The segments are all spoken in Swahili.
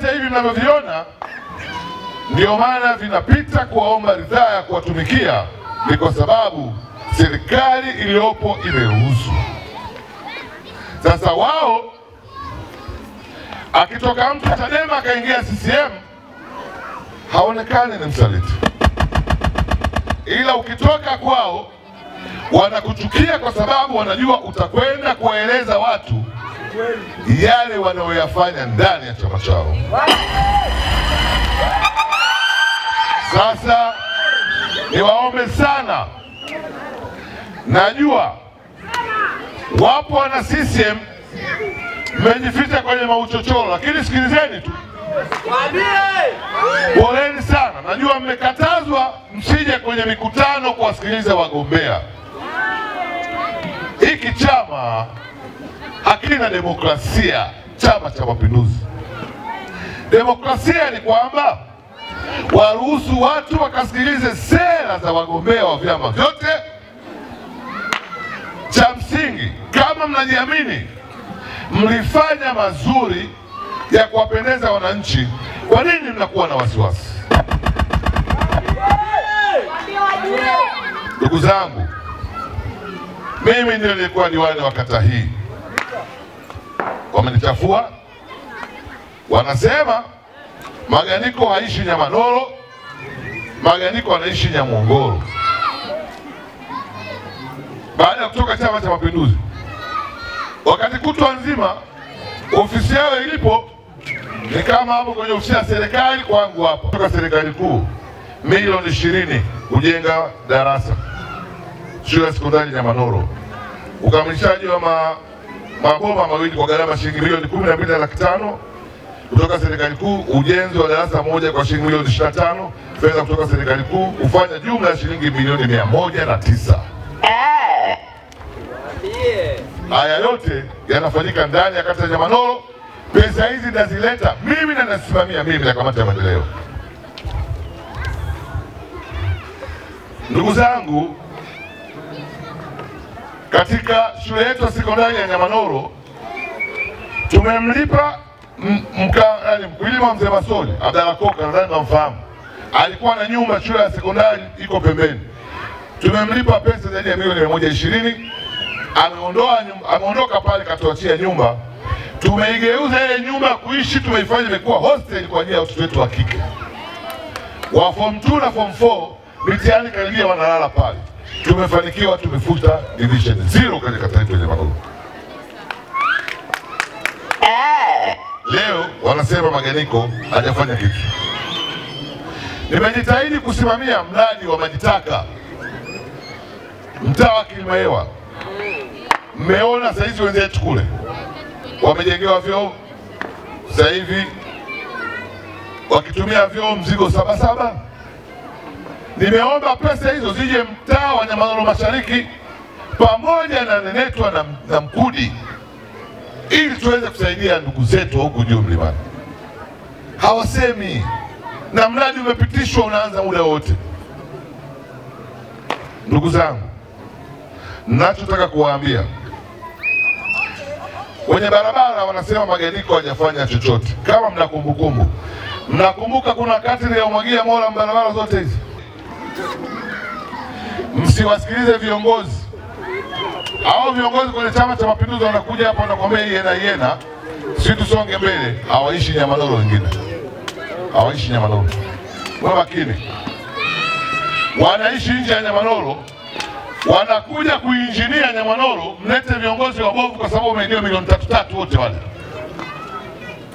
vyote hivi mnavyoviona ndio maana vinapita kuwaomba ridhaa ya kuwatumikia, ni kwa sababu serikali iliyopo imeruhusu. Sasa wao, akitoka mtu Chadema akaingia CCM, haonekani ni msaliti, ila ukitoka kwao wanakuchukia kwa sababu wanajua utakwenda kuwaeleza watu yale wanaoyafanya ndani ya chama chao. Sasa niwaombe sana, najua wapo wana CCM mmejificha kwenye mauchochoro, lakini sikilizeni tu, poleni sana. Najua mmekatazwa msije kwenye mikutano kuwasikiliza wagombea. Hiki chama hakina demokrasia, Chama cha Mapinduzi. Demokrasia ni kwamba waruhusu watu wakasikilize sera za wagombea wa vyama vyote. Cha msingi, kama mnajiamini mlifanya mazuri ya kuwapendeza wananchi, kwa nini mnakuwa na wasiwasi? Ndugu zangu, mimi ndio nilikuwa diwani wa kata hii. Wamenichafua, wanasema Maganiko haishi Nyamanoro, Maganiko anaishi Nyamongoro. Baada ya kutoka Chama cha Mapinduzi, wakati kutwa nzima ofisi yao ilipo ni kama hapo kwenye ofisi ya serikali kwangu hapa. Kutoka serikali kuu milioni 20 kujenga darasa shule ya sekondari Nyamanoro, ukamilishaji wa mabomba mawili kwa gharama shilingi milioni 12,500 kutoka serikali kuu, ujenzi wa darasa moja kwa shilingi milioni 25 fedha kutoka serikali kuu, kufanya jumla ya shilingi milioni 109. Haya yote yanafanyika ndani ya kata ya Nyamanoro. Pesa hizi nazileta mimi na nasimamia mimi na kamati ya maendeleo. Ndugu zangu, katika shule yetu ya sekondari ya Nyamanoro tumemlipa mkulima Mzee Masoli Abdalla Koka, nadhani mnafahamu, alikuwa na nyumba shule ya sekondari iko pembeni. Tumemlipa pesa zaidi ya milioni 120. Ameondoka pale, katuachia nyumba. Tumeigeuza ile nyumba kuishi, tumeifanya imekuwa hostel kwa ajili ya watoto wetu wa kike wa form 2 na form 4. Mitihani karibia wanalala pale. Tumefanikiwa, tumefuta division 0 kwenye kata yetu ya Nyamanoro. Leo wanasema Maganiko hajafanya kitu. Nimejitahidi kusimamia mradi wa maji taka mtaa wa Kilimahewa. Mmeona sasa hizi wenzetu kule wamejengewa vyoo, sasa hivi wakitumia vyoo mzigo 77. Nimeomba pesa hizo zije mtaa wa Nyamanoro Mashariki pamoja na Nenetwa na Mkudi, ili tuweze kusaidia ndugu zetu huku juu mlimani. Hawasemi, na mradi umepitishwa, unaanza muda wote. Ndugu zangu, ninachotaka kuwaambia, kwenye barabara wanasema Maganiko hajafanya chochote. Kama mnakumbuka kuna wakati niliyomwagia mola barabara zote hizi. Msiwasikilize viongozi. Hao viongozi kwenye Chama cha Mapinduzi wanakuja hapa wanakuambia yena sisi tusonge mbele. Hawaishi Nyamanoro, wengine hawaishi Nyamanoro. Kwa makini, wanaishi nje ya Nyamanoro, wanakuja kuinjinia Nyamanoro. Mlete viongozi wabovu kwa sababu umeingia milioni 3 wote wale,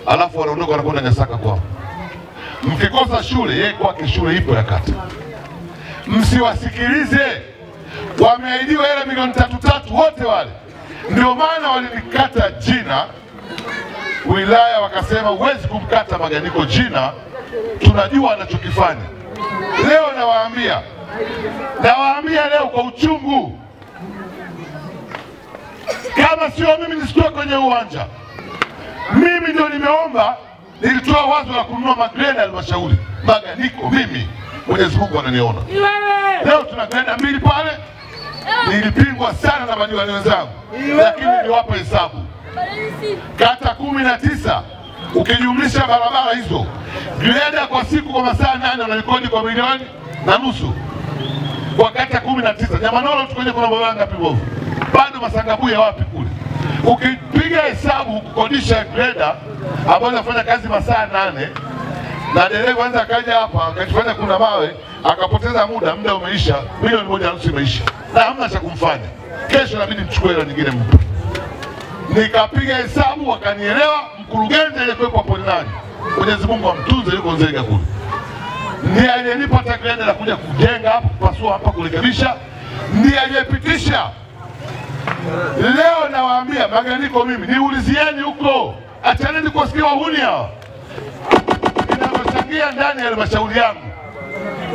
alafu wanaondoka wanakwenda Nyasaka kwao. Mkikosa shule, yeye kwake shule ipo ya kata. Msiwasikilize, wameahidiwa hela milioni 3 wote wale. Ndio maana walinikata jina wilaya, wakasema huwezi kumkata Maganiko jina, tunajua anachokifanya. Leo nawaambia leo kwa uchungu, kama sio mimi nisitoe kwenye uwanja. Mimi ndio nimeomba, nilitoa wazo la kununua magreda halmashauri. Maganiko mimi, Mwenyezi Mungu ananiona. Leo tuna greda 2 pale. Nilipingwa sana na madiwani wenzangu, lakini niwapa hesabu. Kata 19 Ukijumlisha barabara hizo, greda kwa siku kwa masaa 8 unarekodi kwa milioni na nusu. Kwa kata 19. Nyamanoro tukoje kuna barabara ngapi bovu? Bado Masangabuye wapi kule? Ukipiga hesabu kukodisha greda ambayo inafanya kazi masaa 8 na dereva anza akaja hapa akafanya kuna mawe akapoteza muda umeisha, milioni 1.5 imeisha. Na hamna cha kumfanya. Kesho inabidi mchukue hela nyingine mpe. Nikapiga hesabu wakanielewa, mkurugenzi aliyekuwa hapo nani? Mwenyezi Mungu amtunze, yuko Nzega kule. Ndiye aliyenipa greda la kuja kujenga hapa, kupasua hapa, kurekebisha. Ndiye aliyepitisha. Leo nawaambia Maganiko mimi, niulizieni huko. Achaneni kusikia wahuni hawa. Ninachangia ndani ya halmashauri yangu.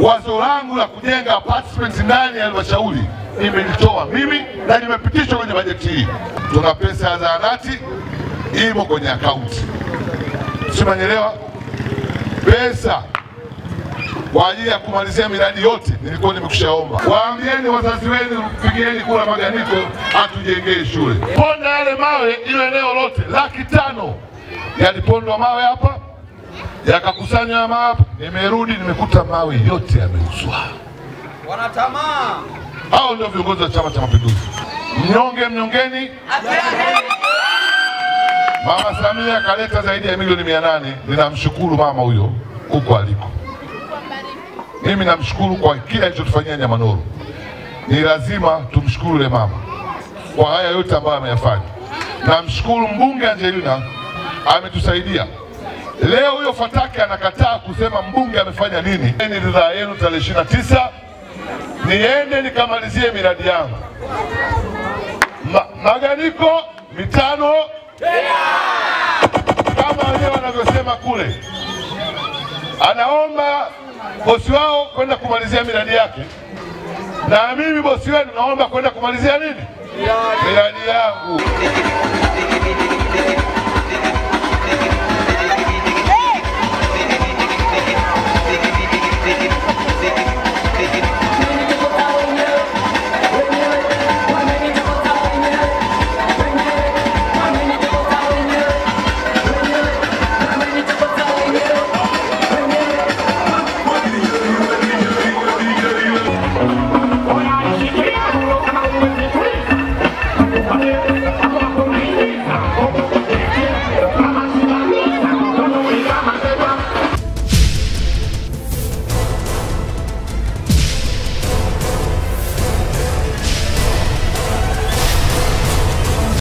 Wazo langu la kujenga apartments ndani ya halmashauri nimelitoa mimi na nimepitishwa kwenye bajeti hii. Tuna pesa ya zahanati imo kwenye akaunti. Simanielewa? Pesa kwa ajili ya kumalizia miradi yote nilikuwa nimekushaomba. Waambieni wazazi wenu, pigieni kura Maganiko atujengee shule. Ponda yale mawe ile eneo lote 500,000 yalipondwa mawe hapa, yakakusanywa ya mawe hapa. Nimerudi nimekuta mawe yote yameuzwa. Wanatamaa. Hao ndio viongozi wa Chama cha Mapinduzi. Mnyonge mnyongeni. Mama Samia kaleta zaidi ya milioni 800. Ninamshukuru mama huyo huko aliko. Mimi namshukuru kwa kila alichotufanyia Nyamanoro. Ni lazima tumshukuru yule mama kwa haya yote ambayo ameyafanya. Namshukuru mbunge Angelina ametusaidia. Leo huyo Fataki anakataa kusema mbunge amefanya nini. Ni ridhaa yenu tarehe 29 niende nikamalizie miradi yangu. Maganiko mitano kama wenyewe wanavyosema kule. Anaomba bosi wao kwenda kumalizia miradi yake, na mimi bosi wenu naomba kwenda kumalizia nini? Miradi yangu.